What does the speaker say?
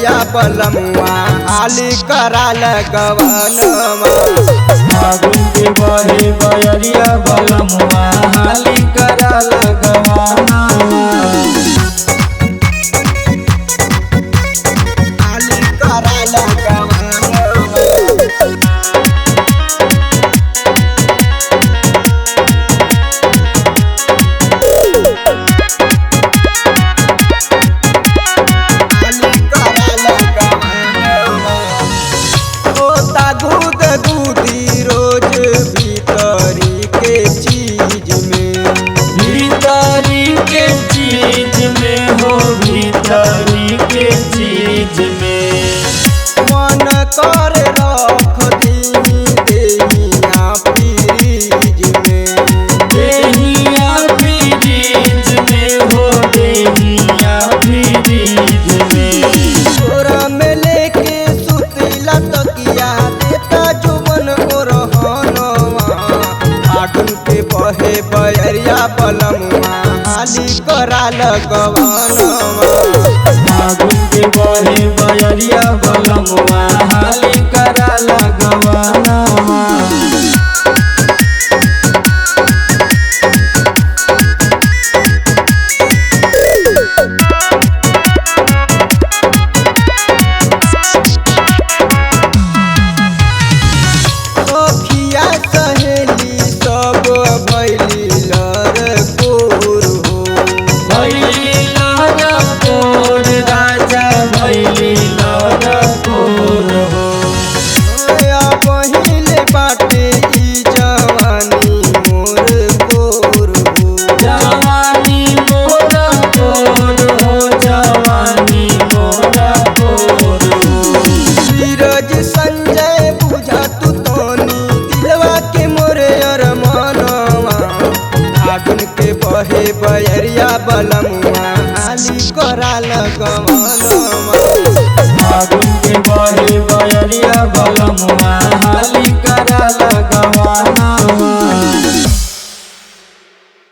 बयरिया बलमुआ हाली करा लगवनमा। फागुन के बहे बयरिया बलमुआ हाली करा लगवनमा। हाली करा लगवनमा। दूध दूधी रोज भीतरी के चीज में, भीतरी के चीज में हो भीतरी के चीज में। मन कर रख दी देहिया फ्रीज में, देहिया फ्रीज में हो देहिया फ्रीज में। तोरा में लेके सुतीला तकिया देता जुबन को रहनवा। फागुन के बहे बयरिया बलमुआ हाली करा लगवनमा। फागुन के बहे बयरिया बलमुआ हाली करा लगवनमा। सखिया सहेली सब भैली लरकोर हो, भैली लरकोर राजा भैली लरकोर हो। पहिले बाटे ई जवानी मोर कोर हो, जवानी मोर कोर हो जवानी मोर कोर हो। धीरज संजय बुझा तू तोनी दिलवा के मोरे अरमानवा। फागुन के बहे बयरिया बलमुआ हाली करा लगवनमा। फागुन के बहे बयरिया बलमुआ हाली करा लगवनमा।